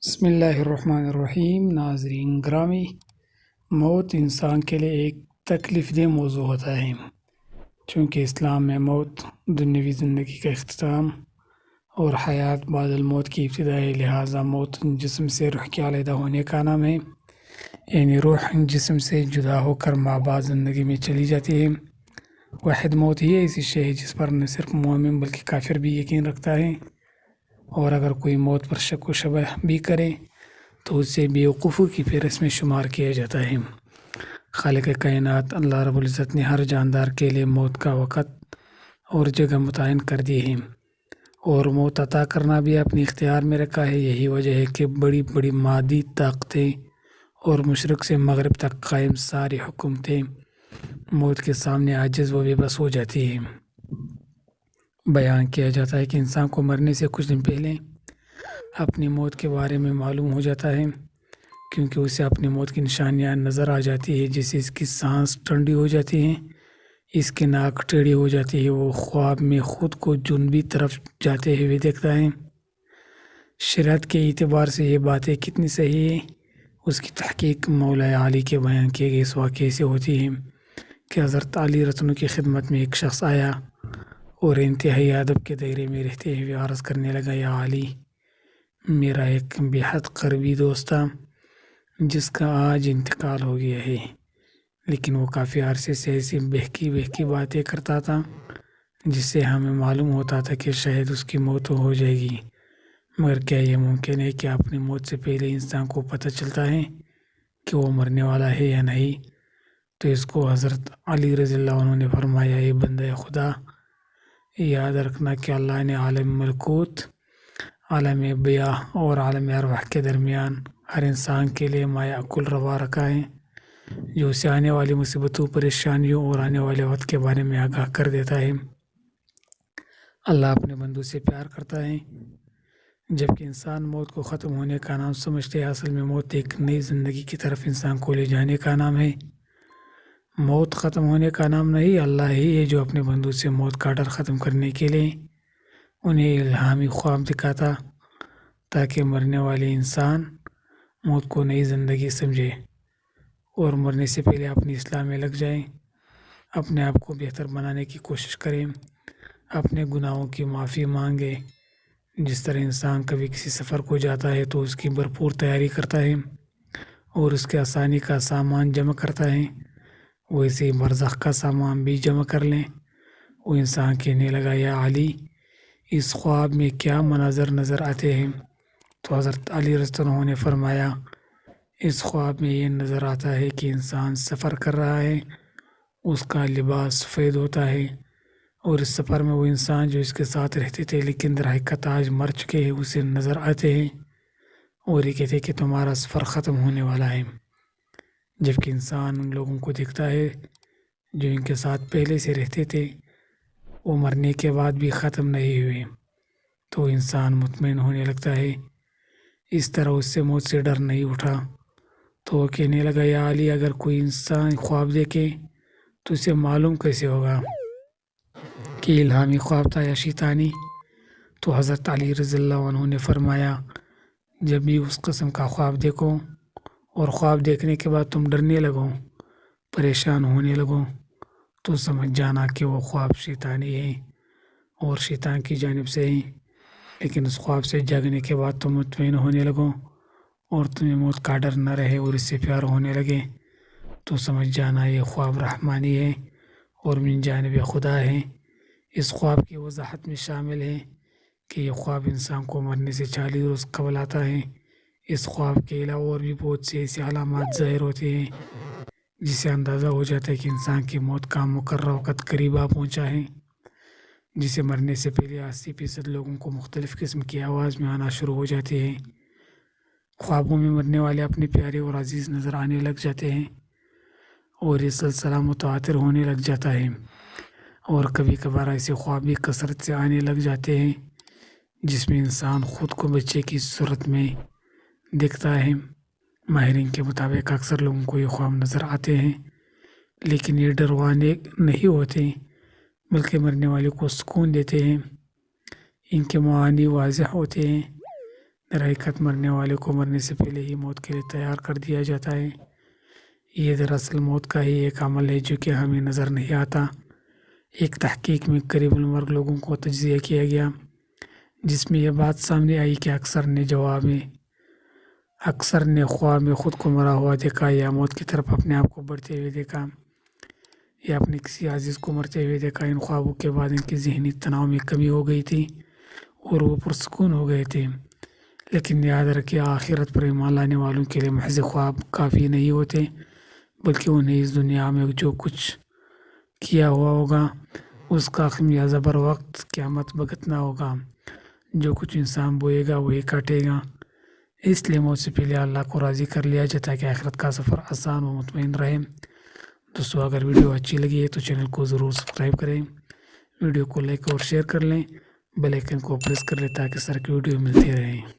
بسم اللہ الرحمن الرحیم۔ ناظرین گرامی، موت انسان کے لیے ایک تکلیف دہ موضوع ہوتا ہے، چونکہ اسلام میں موت دنیاوی زندگی کا اختتام اور حیات بعد الموت کی ابتدا ہے۔ لہٰذا موت جسم سے روح کے علیحدہ ہونے کا نام ہے، یعنی روح جسم سے جدا ہو کر مابعد زندگی میں چلی جاتی ہے۔ واحد موت ہی ایسی شے ہے جس پر نہ صرف مومن بلکہ کافر بھی یقین رکھتا ہے، اور اگر کوئی موت پر شک و شبہ بھی کرے تو اسے بیوقوفی کی فہرست میں شمار کیا جاتا ہے۔ خالق کائنات اللہ رب العزت نے ہر جاندار کے لیے موت کا وقت اور جگہ متعین کر دی ہے، اور موت عطا کرنا بھی اپنے اختیار میں رکھا ہے۔ یہی وجہ ہے کہ بڑی بڑی مادی طاقتیں اور مشرق سے مغرب تک قائم ساری حکومتیں موت کے سامنے عاجز و بے بس ہو جاتی ہیں۔ بیان کیا جاتا ہے کہ انسان کو مرنے سے کچھ دن پہلے اپنی موت کے بارے میں معلوم ہو جاتا ہے، کیونکہ اسے اپنی موت کی نشانیاں نظر آ جاتی ہے، جیسے اس کی سانس ٹھنڈی ہو جاتی ہے، اس کی ناک ٹیڑھی ہو جاتی ہے، وہ خواب میں خود کو جنوبی طرف جاتے ہوئے دیکھتا ہے۔ شریعت کے اعتبار سے یہ باتیں کتنی صحیح ہے، اس کی تحقیق مولا علی کے بیان کیے گئے اس واقعے سے ہوتی ہے کہ حضرت علی رضی کی خدمت میں ایک شخص آیا اور انتہائی ادب کے دائرے میں رہتے ہوئے عرض کرنے لگا، یا علی، میرا ایک بے حد قریبی دوست تھا جس کا آج انتقال ہو گیا ہے، لیکن وہ کافی عرصے سے ایسی بہکی باتیں کرتا تھا جس سے ہمیں معلوم ہوتا تھا کہ شاید اس کی موت ہو جائے گی، مگر کیا یہ ممکن ہے کہ اپنی موت سے پہلے انسان کو پتہ چلتا ہے کہ وہ مرنے والا ہے یا نہیں؟ تو اس کو حضرت علی رضی اللہ عنہ نے فرمایا، اے بندہ خدا، یاد رکھنا کہ اللہ نے عالم ملکوت، عالم بیاہ اور عالم ارواح کے درمیان ہر انسان کے لیے مایعقل روا رکھا ہے، جو اسے آنے والی مصیبتوں، پریشانیوں اور آنے والے وقت کے بارے میں آگاہ کر دیتا ہے۔ اللہ اپنے بندوں سے پیار کرتا ہے، جبکہ انسان موت کو ختم ہونے کا نام سمجھتے ہیں۔ اصل میں موت ایک نئی زندگی کی طرف انسان کو لے جانے کا نام ہے۔ موت ختم ہونے کا نام نہیں، اللہ ہی ہے جو اپنے بندوں سے موت کا ڈر ختم کرنے کے لیے انہیں الہامی خواب دکھاتا، تاکہ مرنے والے انسان موت کو نئی زندگی سمجھے اور مرنے سے پہلے اپنی اصلاح میں لگ جائیں، اپنے آپ کو بہتر بنانے کی کوشش کریں، اپنے گناہوں کی معافی مانگے۔ جس طرح انسان کبھی کسی سفر کو جاتا ہے تو اس کی بھرپور تیاری کرتا ہے اور اس کے آسانی کا سامان جمع کرتا ہے، ویسے ہی برزخ کا سامان بھی جمع کر لیں۔ وہ انسان کہنے لگا، یا علی، اس خواب میں کیا مناظر نظر آتے ہیں؟ تو حضرت علی رضی اللہ عنہ نے فرمایا، اس خواب میں یہ نظر آتا ہے کہ انسان سفر کر رہا ہے، اس کا لباس سفید ہوتا ہے، اور اس سفر میں وہ انسان جو اس کے ساتھ رہتے تھے لیکن در حقیقت آج مر چکے ہیں اسے نظر آتے ہیں، اور یہ کہتے ہیں کہ تمہارا سفر ختم ہونے والا ہے، جبکہ انسان ان لوگوں کو دیکھتا ہے جو ان کے ساتھ پہلے سے رہتے تھے، وہ مرنے کے بعد بھی ختم نہیں ہوئے، تو انسان مطمئن ہونے لگتا ہے۔ اس طرح اس سے موت سے ڈر نہیں اٹھا، تو وہ کہنے لگا، یا علی، اگر کوئی انسان خواب دیکھے تو اسے معلوم کیسے ہوگا کہ الہامی خواب تھا یا شیطانی؟ تو حضرت علی رضی اللہ عنہ نے فرمایا، جب بھی اس قسم کا خواب دیکھو اور خواب دیکھنے کے بعد تم ڈرنے لگو، پریشان ہونے لگو، تو سمجھ جانا کہ وہ خواب شیطانی ہے اور شیطان کی جانب سے ہے، لیکن اس خواب سے جاگنے کے بعد تم مطمئن ہونے لگو اور تمہیں موت کا ڈر نہ رہے اور اس سے پیار ہونے لگے، تو سمجھ جانا یہ خواب رحمانی ہے اور من جانب خدا ہے۔ اس خواب کی وضاحت میں شامل ہے کہ یہ خواب انسان کو مرنے سے 40 روز قبل آتا ہے۔ اس خواب کے علاوہ اور بھی بہت سے ایسے علامات ظاہر ہوتے ہیں جس سے اندازہ ہو جاتا ہے کہ انسان کی موت کا مقررہ وقت قریب آ پہنچا ہے، جسے مرنے سے پہلے 80% لوگوں کو مختلف قسم کی آواز میں آنا شروع ہو جاتی ہے۔ خوابوں میں مرنے والے اپنے پیارے اور عزیز نظر آنے لگ جاتے ہیں، اور یہ سلسلہ متواتر ہونے لگ جاتا ہے، اور کبھی کبھار ایسے خواب بھی کثرت سے آنے لگ جاتے ہیں جس میں انسان خود کو بچے کی صورت میں دیکھتا ہے۔ ماہرین کے مطابق اکثر لوگوں کو یہ خواب نظر آتے ہیں، لیکن یہ ڈروانے نہیں ہوتے بلکہ مرنے والے کو سکون دیتے ہیں۔ ان کے معانی واضح ہوتے ہیں، در حقیقت مرنے والے کو مرنے سے پہلے ہی موت کے لیے تیار کر دیا جاتا ہے۔ یہ دراصل موت کا ہی ایک عمل ہے جو کہ ہمیں نظر نہیں آتا۔ ایک تحقیق میں قریب المرگ لوگوں کو تجزیہ کیا گیا، جس میں یہ بات سامنے آئی کہ اکثر نے خواب میں خود کو مرا ہوا دیکھا، یا موت کی طرف اپنے آپ کو بڑھتے ہوئے دیکھا، یا اپنے کسی عزیز کو مرتے ہوئے دیکھا۔ ان خوابوں کے بعد ان کی ذہنی تناؤ میں کمی ہو گئی تھی اور وہ پرسکون ہو گئے تھے۔ لیکن یاد رکھیں، آخرت پر ایمان لانے والوں کے لیے محض خواب کافی نہیں ہوتے، بلکہ انہیں اس دنیا میں جو کچھ کیا ہوا ہوگا اس کا خمیازہ بر وقت قیامت بھگتنا ہوگا۔ جو کچھ انسان بوئے گا وہی کاٹے گا۔ اس لیے موت سے پہلے اللہ کو راضی کر لیا جائے تاکہ آخرت کا سفر آسان و مطمئن رہے۔ دوستو، اگر ویڈیو اچھی لگی ہے تو چینل کو ضرور سبسکرائب کریں، ویڈیو کو لائک اور شیئر کر لیں، بیل آئیکن کو پریس کر لیں تاکہ سر کی ویڈیو ملتی رہیں۔